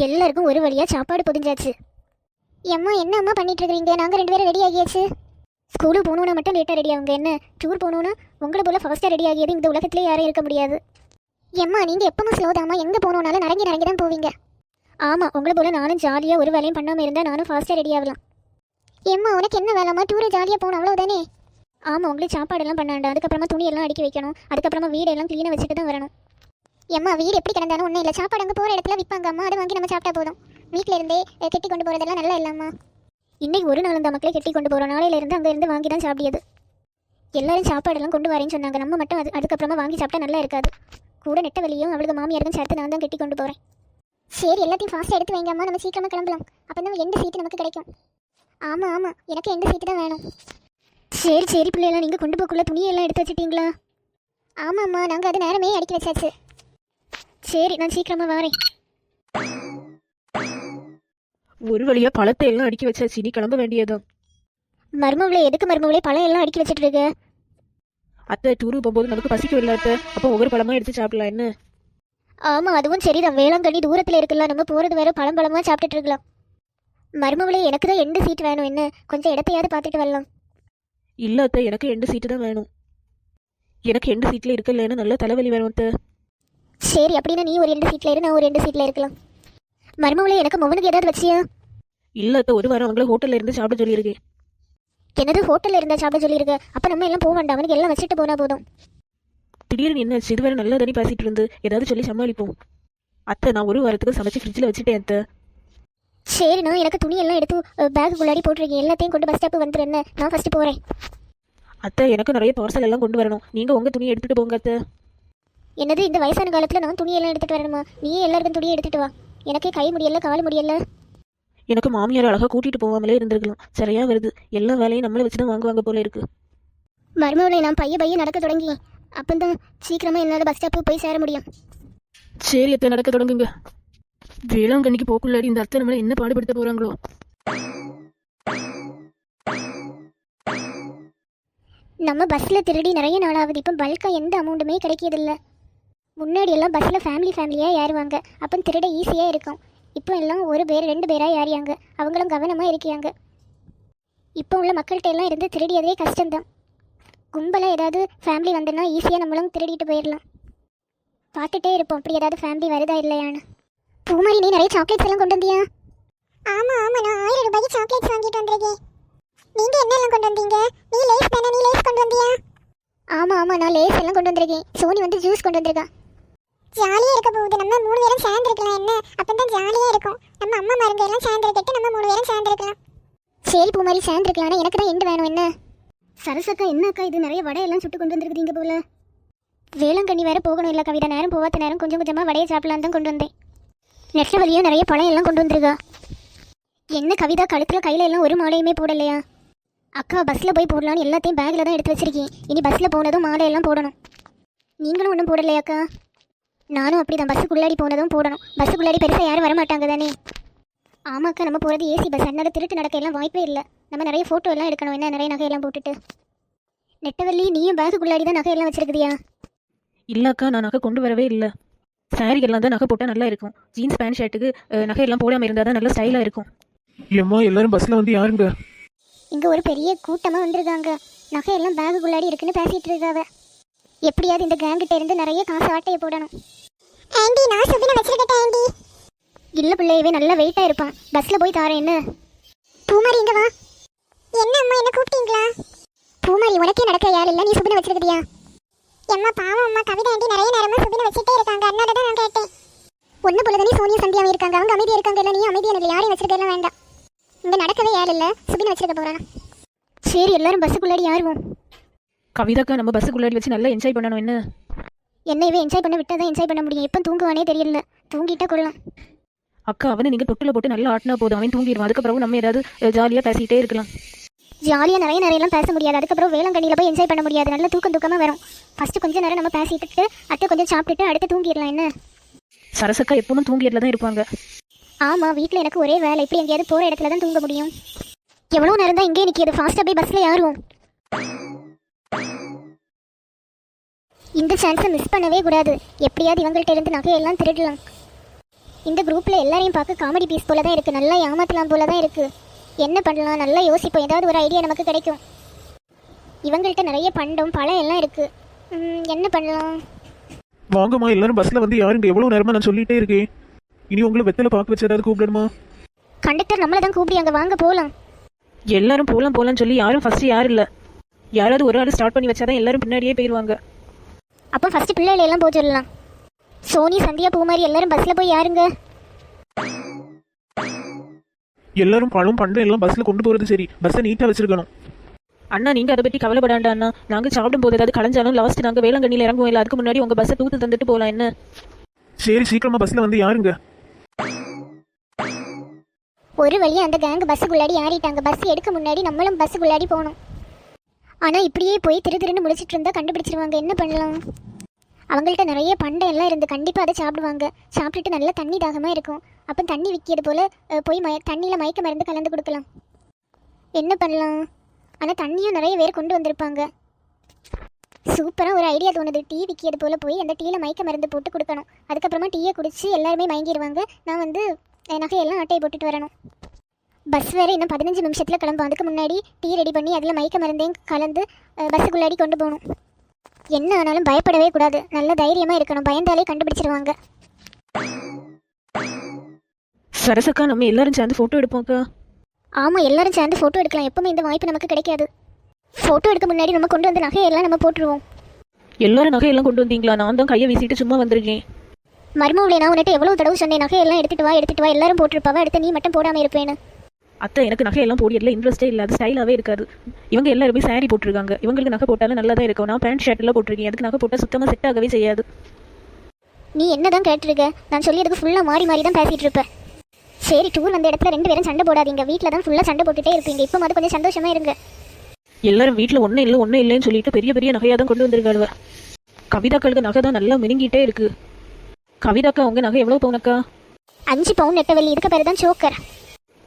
எல்லாருக்கும் ஒரு வழியாக சாப்பாடு பொதிஞ்சாச்சு. அம்மா என்ன அம்மா பண்ணிட்டு இருக்கிறீங்க? நாங்கள் 2 பேரும் ரெடி ஆகியாச்சு. ஸ்கூலுக்கு போகணுன்னா மட்டும் லேட்டாக ரெடி ஆகுங்க. என்ன டூர் போகணுன்னா உங்களை போல் ஃபாஸ்ட்டாக ரெடி ஆகியது இந்த உலகத்திலே யாரும் இருக்க முடியாது. எம்மா நீங்கள் எப்பவும் ஸ்லோ தாம்மா. எங்கே போகணுன்னாலும் நடங்கி நடங்கி தான் போவீங்க. ஆமாம், உங்களை போல் நானும் ஜாலியாக ஒரு வேலையும் பண்ணாமல் இருந்தால் நானும் ஃபாஸ்ட்டாக ரெடி ஆகலாம். எம்மா உனக்கு என்ன வேலைம்மா? டூரை ஜாலியாக போகணும் அவ்வளோதானே. ஆமாம், உங்களுக்கு சாப்பாடெல்லாம் பண்ணாண்டா. அதுக்கப்புறமா துணியெல்லாம் அடுக்கி வைக்கணும். அதுக்கப்புறமா வீடெல்லாம் க்ளீனாக வச்சுட்டு தான் வரணும். எம்மா வீடு எப்படி கிடந்தாலும் ஒன்றும் இல்லை. சாப்பாடு அங்கே போகிற இடத்துல விற்பாங்க அம்மா. அதை வாங்கி நம்ம சாப்பிட்டா போதும். வீட்டில் இருந்தே கெட்டி கொண்டு போகிறதெல்லாம் நல்லா இல்லைம்மா. இன்னைக்கு ஒரு நாள் அந்த மக்களே கெட்டி கொண்டு போகிறோம். நாளையிலேருந்து அங்கே இருந்து வாங்கி தான் சாப்பிடியது. எல்லாரும் சாப்பாடெல்லாம் கொண்டு வரேன்னு சொன்னாங்க. நம்ம மட்டும் அதுக்கப்புறமா வாங்கி சாப்பிட்டா நல்லா இருக்காது. கூட நெட்ட வெளியும் அவளுக்கு மாமியாருக்கும் சேர்த்து நான் தான் கெட்டி கொண்டு போகிறேன். சரி, எல்லாத்தையும் ஃபாஸ்ட்டாக எடுத்து வைங்க அம்மா. நம்ம சீக்கிரமாக கிளம்பலாம். அப்போ தான் எந்த சீட்டு நமக்கு கிடைக்கும். ஆமாம் ஆமாம், எனக்கு எந்த சீட்டு தான் வேணும். சரி சரி பிள்ளைலாம், நீங்கள் கொண்டு போக்குள்ள துணியெல்லாம் எடுத்து வச்சுட்டீங்களா? ஆமாம்மா, நாங்கள் அது நேரமே அடுக்கி வச்சாச்சு. சரி, நான் சீக்கிரமாக வரேன். ஒரு வழியா பழத்தை எல்லாம் அடுக்கி வச்சாச்சு. நீ கிளம்ப வேண்டியதும். மருமவளே, எதுக்கு மருமவளே பழம் எல்லாம் அடுக்கி வச்சுட்டு இருக்க? அத்தை டூருக்கு போகும்போது நமக்கு பசிக்கும் இல்லை அத்தை. அப்போ ஒவ்வொரு பழமா எடுத்து சாப்பிடலாம் என்ன? ஆமாம், அதுவும் சரிதான். வேளாங்கண்ணி தூரத்தில் இருக்குல்ல, நம்ம போகிறது வேற பழமாக சாப்பிட்டுட்டு இருக்கலாம். மருமவளே, எனக்கு தான் எந்த சீட் வேணும் என்ன? கொஞ்சம் இடத்தையாவது பார்த்துட்டு வரலாம். இல்லை அத்தை, எனக்கு 2 சீட்டு தான் வேணும். எனக்கு 2 சீட்டில் இருக்கலன்னு நல்ல தலைவலி வேணும் அத்தை. சரி, அப்படின்னா நீ ஒரு 2 சீட்டில் இரு, நான் ஒரு 2 சீட்டில் இருக்கலாம். மருமவளே, எனக்கு மொவனுக்கு ஏதாவது வச்சியா? இல்லை அத்தை, ஒரு வாரம் அவங்கள ஹோட்டலில் இருந்து சாப்பிட சொல்லியிருக்கேன். என்னது ஹோட்டலில் இருந்தால் சாப்பிட சொல்லியிருக்க? அப்போ நம்ம எல்லாம் போக வேண்டாம். அவனுக்கு எல்லாம் வச்சுட்டு போனால் போதும். திடீர்னு என்ன இது வேறு நல்லா தண்ணி பேசிட்டு இருந்து ஏதாவது சொல்லி சமாளிப்போம். அத்தை, நான் ஒரு வாரத்துக்கு சமைச்சு ஃப்ரிட்ஜில் வச்சுட்டேன் அத்தை. சரி, நான் எனக்கு துணியெல்லாம் எடுத்து பேக்குள்ளாடி போட்டிருக்கேன். எல்லாத்தையும் கொண்டு பஸ் ஸ்டாப்பு வந்துடுறேன்னு நான் ஃபஸ்ட்டு போகிறேன். அத்தை, எனக்கு நிறைய பார்சல் எல்லாம் கொண்டு வரணும். நீங்கள் உங்கள் துணியை எடுத்துகிட்டு போங்க அத்தை. என்னது இந்த வயசான காலத்தில் நான் துணியெல்லாம் எடுத்துகிட்டு வரணுமா? நீயே எல்லாருக்கும் துணியை எடுத்துகிட்டு வா. எனக்கே கை முடியல, கால் முடியல. எனக்கு மாமியார் அழகாக கூட்டிகிட்டு போகாமலே இருந்திருக்கலாம். சரியா வருது. எல்லா வேலையும் நம்மளை வச்சு தான் வாங்குவாங்க போல இருக்கு. மருமவளை, நான் பைய நடக்க தொடங்கி அப்போ தான் சீக்கிரமாக என்னால் பஸ் ஸ்டாப்புக்கு போய் சேர முடியும். சரி அத்தை, நடக்க தொடங்குங்க. வேளாங்கண்ணிக்கு போக்குள்ளாடி இந்த அத்தை நம்மளை என்ன பாடுபடுத்த போகிறாங்களோ. நம்ம பஸ்ஸில் திருடி நிறைய நாளாகுது. இப்போ பல்காக எந்த அமௌண்ட்டுமே கிடைக்கிதில்ல. முன்னாடி எல்லாம் பஸ்ஸில் ஃபேமிலியாக ஏறுவாங்க. அப்போ திருட ஈஸியாக இருக்கும். இப்போ எல்லாம் 1 பேர் 2 பேராக ஏறியாங்க. அவங்களும் கவனமாக இருக்கியாங்க. இப்போ உள்ள மக்கள்கிட்ட எல்லாம் இருந்து திருடியதே கஷ்டம்தான். கும்பலாக ஏதாவது ஃபேமிலி வந்தோன்னா ஈஸியாக நம்மளும் திருடிட்டு போயிடலாம். பார்த்துட்டே இருப்போம் அப்படி ஏதாவது ஃபேமிலி வருதா இல்லையான்னு. பூமாரி, நீ நிறைய சாக்லேட்ஸ் எல்லாம் கொண்டு வந்தியா? ஆமாம் ஆமாம், நான் 1000 ரூபாய்க்கு சாக்லேட்ஸ் வாங்கிட்டு வந்திருக்கேன். நீங்கள் என்னெல்லாம் கொண்டு வந்தீங்க? நீ லேஸ் தானே? நீ லேஸ் கொண்டு வந்தியா? ஆமாம் ஆமாம், நான் லேஸ் எல்லாம் கொண்டு வந்திருக்கேன். சோனி வந்து ஜூஸ் கொண்டு வந்திருக்கா. ஜாலியாக இருக்க போகுது. நம்ம 3 பேரும் சேர்ந்துருக்கலாம் என்ன? அப்போ தான் ஜாலியாக இருக்கும். நம்ம அம்மா மருங்க எல்லாம் சேர்ந்துருக்கிட்டு நம்ம 3 பேரும் சேர்ந்துருக்கலாம். சரி பூமாரி, சேர்ந்துருக்கலாம். எனக்கு தான் எண்டு வேணும் என்ன? சரசக்கா, என்ன அக்கா இது நிறைய வடையெல்லாம் சுட்டு கொண்டு வந்துருக்குறீங்க போல. வேளாங்கண்ணி வேற போகணும் இல்லை கவிதா? நேரம் போகாத நேரம் கொஞ்சம் கொஞ்சமாக வடையை சாப்பிடலான்னு தான் கொண்டு வந்தேன். நெட்டில் வழியும் நிறைய பழம் எல்லாம் கொண்டு வந்துருக்கா. என்ன கவிதா, கழுத்தில் கையில் எல்லாம் ஒரு மாலையுமே போடலையா? அக்கா, பஸ்ஸில் போய் போடலான்னு எல்லாத்தையும் பேக்கில் தான் எடுத்து வச்சிருக்கேன். இனி பஸ்ஸில் போனதும் மாலையெல்லாம் போடணும். நீங்களும் ஒன்றும் போடலையாக்கா? நானும் அப்படி தான். பஸ்ஸுக்குள்ளாடி போனதும் போடணும். பஸ்ஸுக்குள்ளாடி பெருசாக யாரும் வரமாட்டாங்க தானே. ஆமாக்கா, நம்ம போகிறது ஏசி பஸ். அதனால திருட்டு நடக்க எல்லாம் வாய்ப்பே இல்லை. நம்ம நிறைய ஃபோட்டோ எல்லாம் எடுக்கணும் என்ன? நிறைய நகையெல்லாம் போட்டுட்டு. நெட்டவள்ளி, நீயும் பேக்குக்குள்ளாடி தான் நகையெல்லாம் வச்சிருக்குதியா? இல்லைக்கா, நான் நகை கொண்டு வரவே இல்லை. சாரிக்கெல்லாம் தான் நகை போட்டால் நல்லா இருக்கும். ஜீன்ஸ் பேண்ட் ஷர்ட்டுக்கு நகையெல்லாம் போடாமல் இருந்தால் தான் நல்லா ஸ்டைலாக இருக்கும். ஏம்மா, எல்லாரும் பஸ்ஸில் வந்து யாருங்க? இங்கே ஒரு பெரிய கூட்டமாக வந்திருக்காங்க. நகையெல்லாம் பேக்குக்குள்ளாடி இருக்குன்னு பேசிகிட்டு இருக்காவ. எப்படியாவது இந்த கேங்கிட்ட இருந்து நிறைய காசு ஆட்டையை போடணும். ஆண்டி, நான் சுபினை வச்சிருக்கேன் ஆண்டி. இல்லை பிள்ளையவே நல்லா வெயிட்டாக இருப்பான். பஸ்ஸில் போய் தாரேன் என்ன? பூமாரி, இங்கே வா. என்ன அம்மா, என்ன கூப்பிட்டீங்களா? பூமாரி, உனக்கே நடக்க யார் இல்லை? நீ சுபினை வச்சிருக்கியா? எம்மா பாவம் அம்மா, கவிதா ஆண்டி நிறைய நேரமாக சுபினை வச்சுட்டே இருக்காங்க. அதனால தான் நான் கேட்டேன். ஒன்று போல தானே சோனியா சந்தியாவும் இருக்காங்க. அவங்க அமைதியாக இருக்காங்க. இல்லை நீ அமைதியாக இல்லை. யாரையும் வச்சிருக்கலாம் வேண்டாம். இங்கே நடக்கவே யார் இல்லை. சுபினை வச்சிருக்க போகிறானா? சரி, எல்லாரும் பஸ்ஸுக்குள்ளாடி யாருவோம். கவிதாக்கா, நம்ம பஸ்ஸுக்குள்ளாடி வச்சு நல்லா என்ஜாய் பண்ணணும் என்ன? என்னையவே என்ஜாய் பண்ண விட்டால் தான் என்ஜாய் பண்ண முடியும். எப்போ தூங்குவானே தெரியல. தூங்கிட்டா கொள்ளலாம். அக்கா, அவனை நீங்கள் தொட்டில் போட்டு நல்லா ஆட்டினா போதும். அவன் தூங்கிடுவான். அதுக்கப்புறம் நம்ம ஏதாவது ஜாலியாக பேசிகிட்டே இருக்கலாம். ஜாலியாக நிறையலாம் பேச முடியாது. அதுக்கப்புறம் வேளாங்கண்ணியில் போய் என்ஜாய் பண்ண முடியாது. நல்லா தூக்கமாக வரும். ஃபஸ்ட்டு கொஞ்சம் நேரம் நம்ம பேசிட்டு அத்தை கொஞ்சம் சாப்பிட்டுட்டு அடுத்து தூங்கிடலாம் என்ன? சரசக்கா எப்பவும் தூங்கியதில் தான் இருப்பாங்க. ஆமாம், வீட்டில் எனக்கு ஒரே வேலை. இப்படி எங்கேயாவது போகிற இடத்துல தான் தூங்க முடியும். எவ்வளோ நேரம் தான் இங்கே நிற்கிது? ஃபாஸ்ட்டாக போய் பஸ்ஸில் யாரும். இந்த சான்ஸை மிஸ் பண்ணவே கூடாது. எப்படியாவது இவங்கள்ட்ட இருந்து நகையெல்லாம் திருடலாம். இந்த குரூப்பில் எல்லாரையும் பார்க்க காமெடி பீஸ் போல தான் இருக்குது, நல்லா ஏமாத்தலாம் போல தான் இருக்குது. என்ன பண்ணலாம், நல்லா யோசிப்போம், ஏதாவது ஒரு ஐடியா நமக்கு கிடைக்கும். இவங்கள்ட்ட நிறைய பண்டம் பழம் எல்லாம் இருக்குது. என்ன பண்ணலாம்? வாங்கம்மா எல்லாரும் பஸ்ல வந்து யாருங்க? எவ்வளவு நேரமா நான் சொல்லிட்டே இருக்கேன். இனி உங்களை வெத்தலை பார்க்க வச்சு ஏதாவது கூப்பிடணுமா? கண்டக்டர் நம்மளை தான் கூப்பிடுறாங்க, வாங்க போகலாம். எல்லாரும் போகலான்னு சொல்லி யாரும் ஃபர்ஸ்ட் யாரும் இல்லை. யாராவது ஒரு ஆள் ஸ்டார்ட் பண்ணி வச்சாதான் எல்லாரும் பின்னாடியே போயிடுவாங்க. அப்போ ஃபஸ்ட்டு பிள்ளைகளை எல்லாம் போக சொல்லலாம். சோனி, சந்தியா, பூமாரி எல்லாரும் பஸ்ஸில் போய் யாருங்க? எல்லாரும் பழம் பண்டம் எல்லாம் பஸ்ல கொண்டு போறது சரி, பஸ்ஸை நீட்டா வச்சிருக்கணும். அண்ணா நீங்கள் அதை பற்றி கவலைப்படாண்டா அண்ணா. நாங்கள் சாப்பிடும் போது ஏதாவது கலைஞ்சாலும் லாஸ்ட் நாங்கள் வேளாங்கண்ணியில் இறங்குவோம் இல்லை, அதுக்கு முன்னாடி உங்கள் பஸ்ஸை தூத்து தந்துட்டு போகலாம். என்ன சரி, சீக்கிரமா பஸ்ல வந்து யாருங்க? ஒரு வழியாக அந்த கேங் பஸ்ஸுக்குள்ளாடி ஏறிட்டாங்க. பஸ் எடுக்க முன்னாடி நம்மளும் பஸ்ஸுக்குள்ளாடி போகணும். ஆனால் இப்படியே போய் திருன்னு முடிச்சிட்டு இருந்தால் கண்டுபிடிச்சிருவாங்க. என்ன பண்ணலாம்? அவங்கள்ட்ட நிறைய பண்டம் எல்லாம் இருந்து கண்டிப்பாக அதை சாப்பிடுவாங்க. சாப்பிட்டுட்டு நல்லா தண்ணி தாகமாக இருக்கும். அப்போ தண்ணி விற்கிறது போல் போய் தண்ணியில் மயக்க மருந்து கலந்து கொடுக்கலாம். என்ன பண்ணலாம்? ஆனால் தண்ணியும் நிறைய பேர் கொண்டு வந்திருப்பாங்க. சூப்பராக ஒரு ஐடியா தோணுது. டீ விற்கிறது போல் போய் அந்த டீயில் மயக்க மருந்து போட்டு கொடுக்கணும். அதுக்கப்புறமா டீயை குடித்து எல்லாருமே மயங்கிடுவாங்க. நான் வந்து நகையெல்லாம் அட்டையை போட்டுட்டு வரணும். பஸ் வேறு இன்னும் 15 நிமிஷத்தில் கிளம்பும். அதுக்கு முன்னாடி டீ ரெடி பண்ணி அதில் மயக்க மருந்தையும் கலந்து பஸ்ஸுக்குள்ளாடி கொண்டு போகணும். என்ன ஆனாலும் பயப்படவே கூடாது, நல்ல தைரியமாக இருக்கணும். பயந்தாலே கண்டுபிடிச்சிருவாங்க. சரசக்கா, நம்ம எல்லாரும் சேர்ந்து ஃபோட்டோ எடுப்போம்க்கா. ஆமாம், எல்லாரும் சேர்ந்து ஃபோட்டோ எடுக்கலாம். எப்பவுமே இந்த வாய்ப்பு நமக்கு கிடைக்காது. ஃபோட்டோ எடுக்க முன்னாடி நம்ம கொண்டு வந்த நகையெல்லாம் நம்ம போட்டுருவோம். எல்லாரும் நகையெல்லாம் கொண்டு வந்தீங்களா? நான் தான் கையை வீசிட்டு சும்மா வந்திருக்கேன். மருமவுளே, நான் உன்னிட்ட எவ்வளோ தடவை சொன்னேன், நகையெல்லாம் எடுத்துட்டு வா, எல்லாரும் போட்டிருப்பாவா, அடுத்து நீ மட்டும் போடாமல் இருப்பேன்னு. அத்தை, எனக்கு நகையெல்லாம் போடியதில் இன்ட்ரெஸ்ட்டே இல்லை, அது ஸ்டைலாகவே இருக்காது. இவங்க எல்லாருமே சாரீ போட்டிருக்காங்க. இவங்களுக்கு நகை போட்டாலும் நல்லா தான் இருக்கும். நான் பேண்ட் ஷர்ட்டெல்லாம் போட்டிருக்கேன். அதுக்கு நகை போட்டால் சுத்தமாக செட் ஆகவே செய்யாது. நீ என்ன தான் கேட்டிருக்க? நான் சொல்லியதுக்கு ஃபுல்லாக மாறி தான் பேசிகிட்டு இருப்பேன். சரி, டூர் வந்த இடத்துல 2 பேரும் சண்டை போடாதீங்க. வீட்டில் தான் ஃபுல்லாக சண்டை போட்டுகிட்டே இருப்பீங்க. இப்போ அது கொஞ்சம் சந்தோஷமாக இருங்க. எல்லாரும் வீட்டில் ஒன்றும் இல்லைன்னு சொல்லிட்டு பெரிய பெரிய நகையாக தான் கொண்டு வந்திருக்காளுவ. கவிதாக்களுக்கு நகை தான் நல்லா மினுங்கிட்டே இருக்கு. கவிதாக்கா, உங்க நகை எவ்வளோ பவுனக்கா? 5 பவுன் நெட்டவெள்ளி. இதுக்கு பேர் தான் ஜோக்கர்.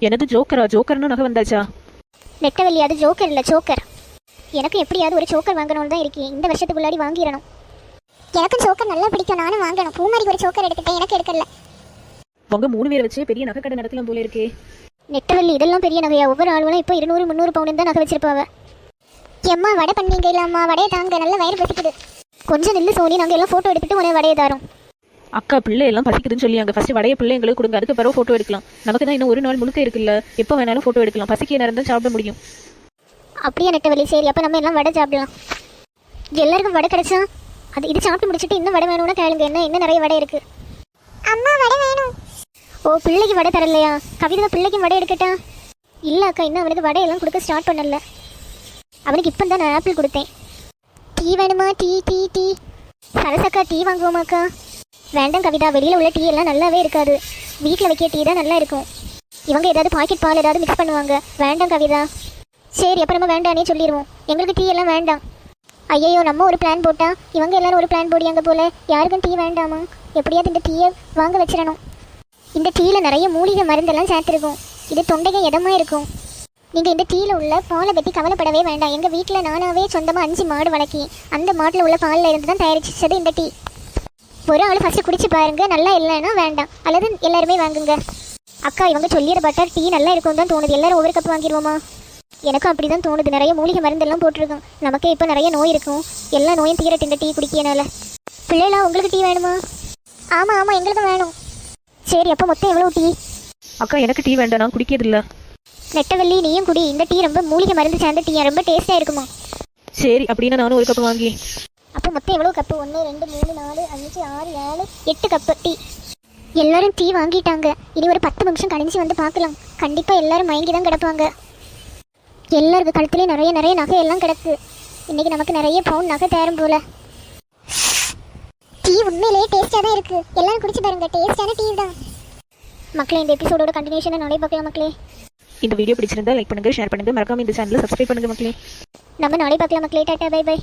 எனது ஜோக்கரா? ஜோக்கர்னு நகை வந்தாச்சா? நெட்டவெள்ளி, அது ஜோக்கர் இல்லை, சோக்கர். எனக்கு எப்படியாவது ஒரு சோக்கர் வாங்கணும்னு தான் இருக்கேன். இந்த வருஷத்துக்குள்ளாடி வாங்கிடணும். எனக்கும் சோக்கர் நல்லா பிடிக்கும், நானும் வாங்கணும். பூமாரிக்கு ஒரு சோக்கர் எடுத்துட்டேன், எனக்கு எடுக்கல. உங்க 3 பேரை வச்சு பெரிய நகை கடை நடத்தலாம் போல இருக்கே. நெட்டவெள்ளி, இதெல்லாம் பெரிய நகையா? ஒவ்வொரு ஆளுவெல்லாம் இப்போ 200-300 பவுன் தான் நகை வச்சிருப்பாவ. எம்மா, வடை பண்ணீங்க இல்லாமா? வடையை தாங்க, நல்ல வயிறு பசிக்குது. கொஞ்சம் நில்லு சோனி, நாங்கள் எல்லாம் ஃபோட்டோ எடுத்துட்டு உடனே வடையை தரோம். அக்கா, பிள்ளை எல்லாம் பசிக்குதுன்னு சொல்லி அங்கே ஃபர்ஸ்ட் வடைய பிள்ளை எங்களுக்கு கொடுங்க, அதுக்கு பிறகு ஃபோட்டோ எடுக்கலாம். நமக்கு தான் இன்னும் ஒரு நாள் முழுக்க இருக்குல்ல, எப்போ வேணாலும் ஃபோட்டோ எடுக்கலாம். பசிக்க நேரம் தான் சாப்பிட முடியும். அப்படியே நெட்டவெளி, சரி, அப்போ நம்ம எல்லாம் வடை சாப்பிடலாம். எல்லாருக்கும் வடை கிடைச்சா இது சாப்பிட்டு முடிச்சுட்டு இன்னும் வடை வேணும்னா கேளுங்க. என்ன நிறைய வடை இருக்கு. அம்மா, வடை வேணும். ஓ, பிள்ளைக்கு வடை தரலையா? கவிதா, பிள்ளைக்கும் வடை எடுக்கட்டா? இல்லை அக்கா, இன்னும் அவனுக்கு வடையெல்லாம் கொடுக்க ஸ்டார்ட் பண்ணல. அவனுக்கு இப்போ தான் நான் ஆப்பிள் கொடுத்தேன். டீ வேணுமா? டீ. சரசக்கா, டீ வாங்குவோமாக்கா? வேண்டாம் கவிதா, வெளியில் உள்ள டீ எல்லாம் நல்லாவே இருக்காது. வீட்டில் வைக்க டீ தான் நல்லா இருக்கும். இவங்க ஏதாவது பாக்கெட் பால் ஏதாவது மிக்ஸ் பண்ணுவாங்க. வேண்டாம் கவிதா. சரி, அப்புறமா வேண்டானே சொல்லிடுவோம். எங்களுக்கு டீ எல்லாம் வேண்டாம். ஐயோ, நம்ம ஒரு பிளான் போட்டா இவங்க எல்லாரும் ஒரு பிளான் போடியாங்க போல. யாருக்கும் டீ வேண்டாமா? எப்படியாவது இந்த டீயை வாங்க வச்சிடணும். இந்த டீயில் நிறைய மூலிகை மருந்தெல்லாம் சேர்த்துருக்கும். இது தொண்டைக்கு இதமாக இருக்கும். நீங்கள் இந்த டீயில் உள்ள பாலை பற்றி கவலைப்படவே வேண்டாம். எங்கள் வீட்டில் நானாவே சொந்தமாக 5 மாடு வளர்க்கி அந்த மாட்டில் உள்ள பாலில் இருந்து தான் தயாரிச்சது இந்த டீ. ஒரு ஆள் ஃபஸ்ட்டு குடிச்சு பாருங்க, நல்லா இல்லைன்னா வேண்டாம், அல்லது எல்லாருமே வாங்குங்க. அக்கா, இவங்க சொல்லிட பட்டர் டீ நல்லா இருக்கும் தான் தோணுது. எல்லாரும் ஒவ்வொரு கப் வாங்கிடுவோமா? எனக்கும் அப்படி தான் தோணுது. நிறைய மூலிகை மருந்தெல்லாம் போட்டிருக்கோம். நமக்கே இப்போ நிறைய நோய் இருக்கும். எல்லா நோயும் தீரட்டு இந்த டீ குடிக்கிறனால. பிள்ளைகளா, உங்களுக்கு டீ வேணுமா? ஆமாம், எங்களுக்கும் வேணும். சரி, அப்போ மொத்தம் எவ்வளோ டீ? அக்கா, எனக்கு டீ வேண்டாம், நான் குடிக்கிறதில்ல. நெட்டவெள்ளி, நீயும் குடி. இந்த டீ ரொம்ப மூலிகை மருந்து சேர்ந்த டீ, ரொம்ப டேஸ்ட்டாக இருக்குமா? சரி, அப்படின்னா நானும் ஒரு கப் வாங்கி. அப்போ மொத்தம் எவ்வளோ கப்பு? 1 2 3 4 5 6 7 8 cup tea. எல்லாரும் டீ வாங்கிட்டாங்க. இனி ஒரு 10 நிமிஷம் கழிஞ்சு வந்து பார்க்கலாம். கண்டிப்பாக எல்லாரும் மயங்கி தான் கிடப்பாங்க. எல்லாருக்கு கழுத்துலேயும் நிறைய நகை எல்லாம் கிடக்கு. இன்னைக்கு நமக்கு நிறைய பவுன் நகை தேரும் போல. டீ உண்மையிலேயே டேஸ்ட்டாக தான் இருக்குது. எல்லாரும் குடிச்சு பாருங்க, டேஸ்டான டீ தான். மக்களே, இந்த எபிசோடோட கண்டினியூஷனை நாளை பார்க்கலாம் மக்களே. இந்த வீடியோ பிடிச்சிருந்தா லைக் பண்ணுங்க, ஷேர் பண்ணுங்க, மறக்காம இந்த சேனலை சப்ஸ்கிரைப் பண்ணுங்க மக்களே. நம்ம நாளை பார்க்கலாம் மக்களே. டாடா, பை பை.